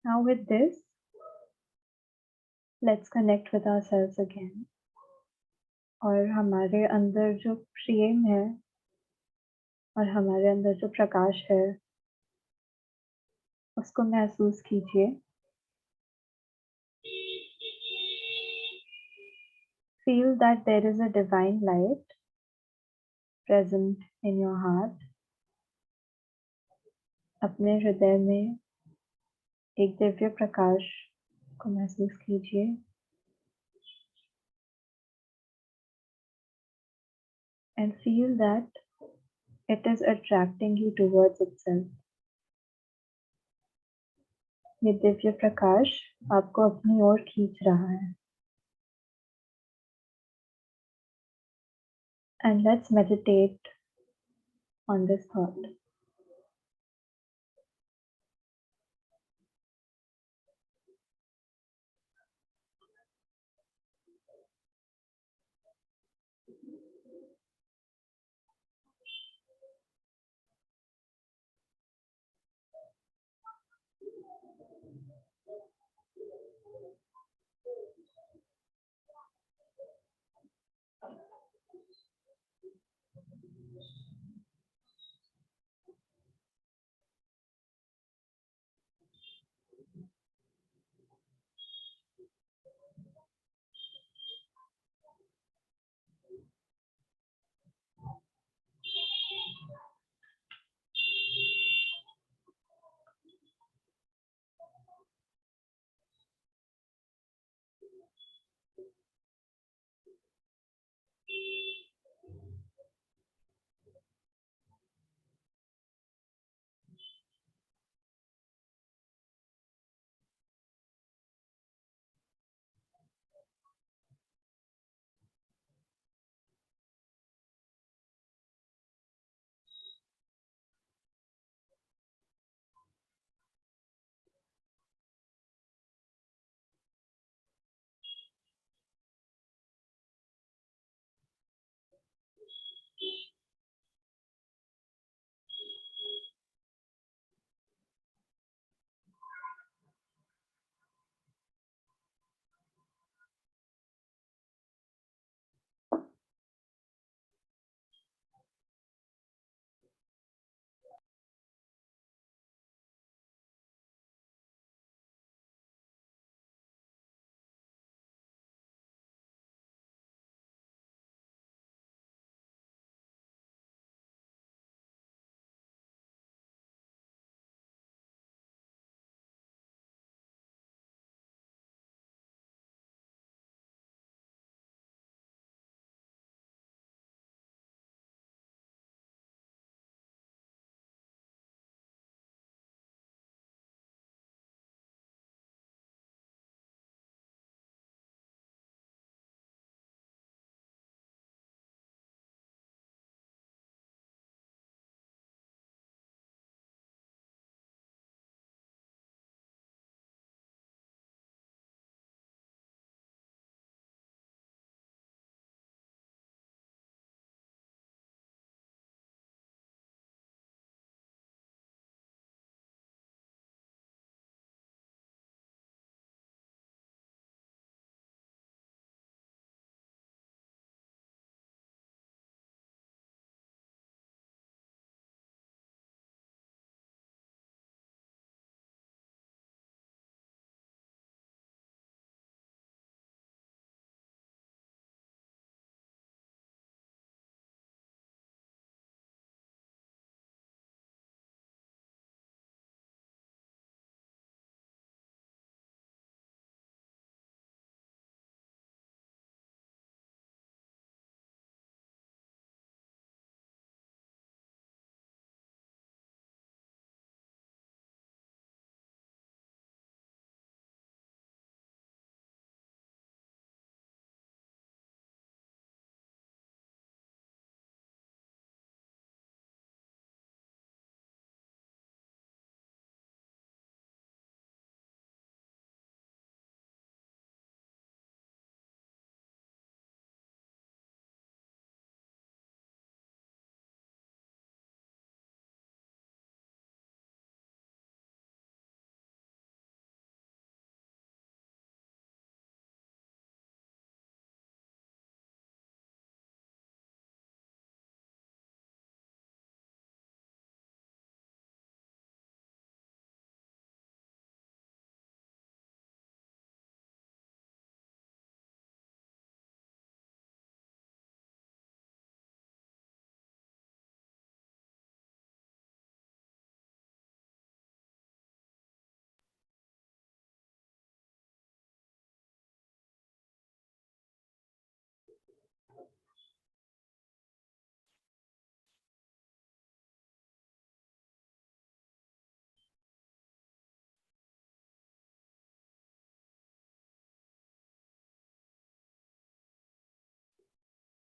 Now with this, let's connect with ourselves again. और हमारे अंदर जो प्रेम है और हमारे अंदर जो प्रकाश है उसको महसूस कीजिए. Feel that there is a divine light present in your heart. अपने हृदय में एक दिव्य प्रकाश को महसूस कीजिए. And feel that it is attracting you towards itself. ये दिव्य प्रकाश आपको अपनी ओर खींच रहा है. And let's meditate on this thought.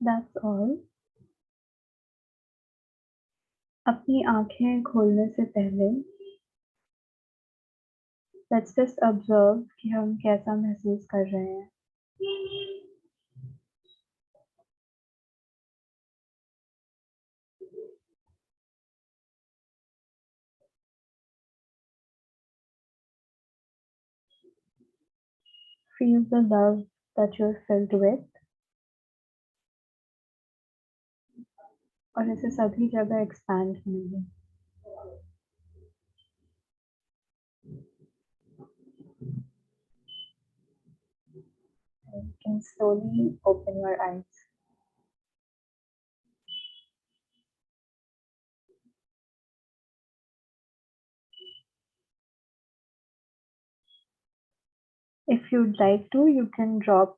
That's all. अपनी आंखें खोलने से पहले let's just observe कि हम कैसा महसूस कर रहे हैं. Feel the love that you're filled with. और इसे सभी जगह expand होने दें. You can slowly open your eyes. If you'd like to, you can drop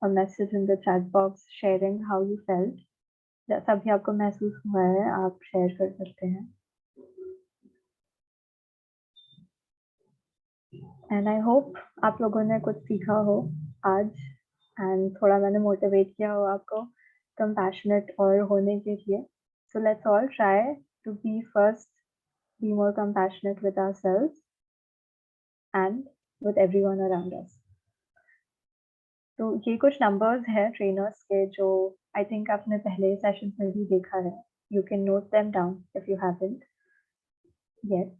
a message in the chat box sharing how you felt. जैसा भी आपको महसूस हुआ है आप शेयर कर सकते हैं. And I hope आप लोगों ने कुछ सीखा हो आज and थोड़ा मैंने मोटिवेट किया हो आपको compassionate और होने के लिए. So let's all try to be more compassionate with ourselves and with everyone around us. तो ये कुछ numbers हैं trainers के जो I think आपने पहले सेशन में भी देखा है. You can note them down if you haven't yet.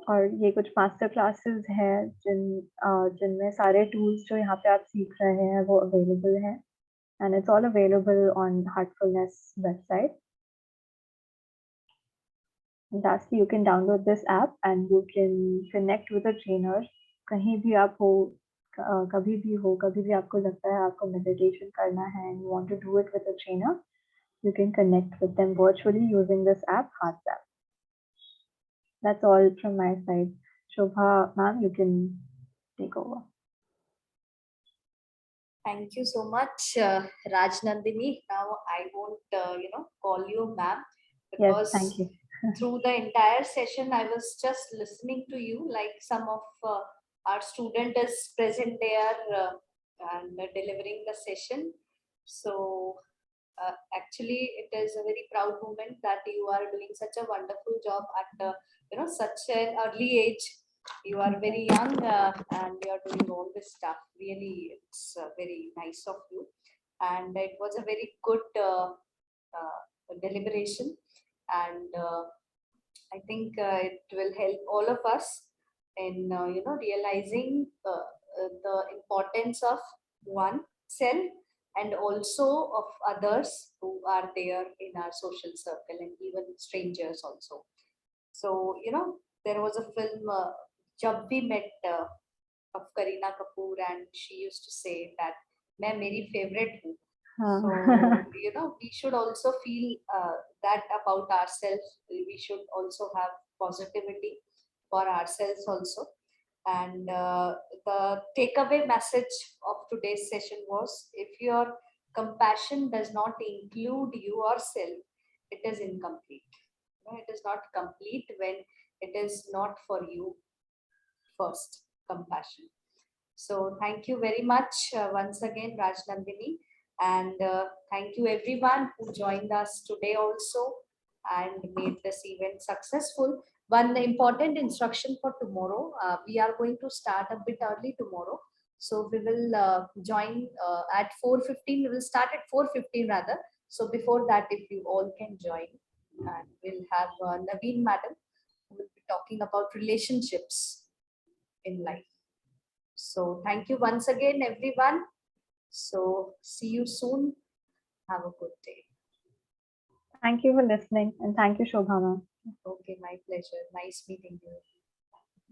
और ये कुछ मास्टर क्लासेस हैं जिनमें सारे टूल्स जो यहाँ पे आप सीख रहे हैं वो अवेलेबल हैं. And it's all available on Heartfulness website. And lastly, you can download this app and you can connect with a trainer. कहीं भी आप हो, कभी भी आपको लगता है आपको meditation करना है and you want to do it with a trainer, you can connect with them virtually using this app, Hearts app. That's all from my side. Shobha ma'am, you can take over. Thank you so much, Rajnandini. Now I won't, call you ma'am, because Yes, thank you. through the entire session, I was just listening to you, like some of our student is present there and delivering the session. So actually, it is a very proud moment that you are doing such a wonderful job at such an early age. You are very young and you are doing all this stuff. Really, it's very nice of you, and it was a very good deliberation, and I think it will help all of us in realizing the importance of one self and also of others who are there in our social circle and even strangers also. So there was a film Jab We Met of Kareena Kapoor, and she used to say that मैं मेरी favorite हूँ. So we should also feel that about ourselves. We should also have positivity for ourselves also. And the takeaway message of today's session was, if your compassion does not include yourself, it is incomplete. It is not complete when it is not for you first, compassion. So thank you very much once again, Rajnandini. And thank you everyone who joined us today also and made this event successful. One important instruction for tomorrow, we are going to start a bit early tomorrow. So we will join at 4:15. We will start at 4:15 rather. So before that, if you all can join, and we'll have Naveen madam who will be talking about relationships in life. So thank you once again, everyone. So see you soon. Have a good day. Thank you for listening and thank you, Shobha ma'am. Okay, my pleasure. Nice meeting you.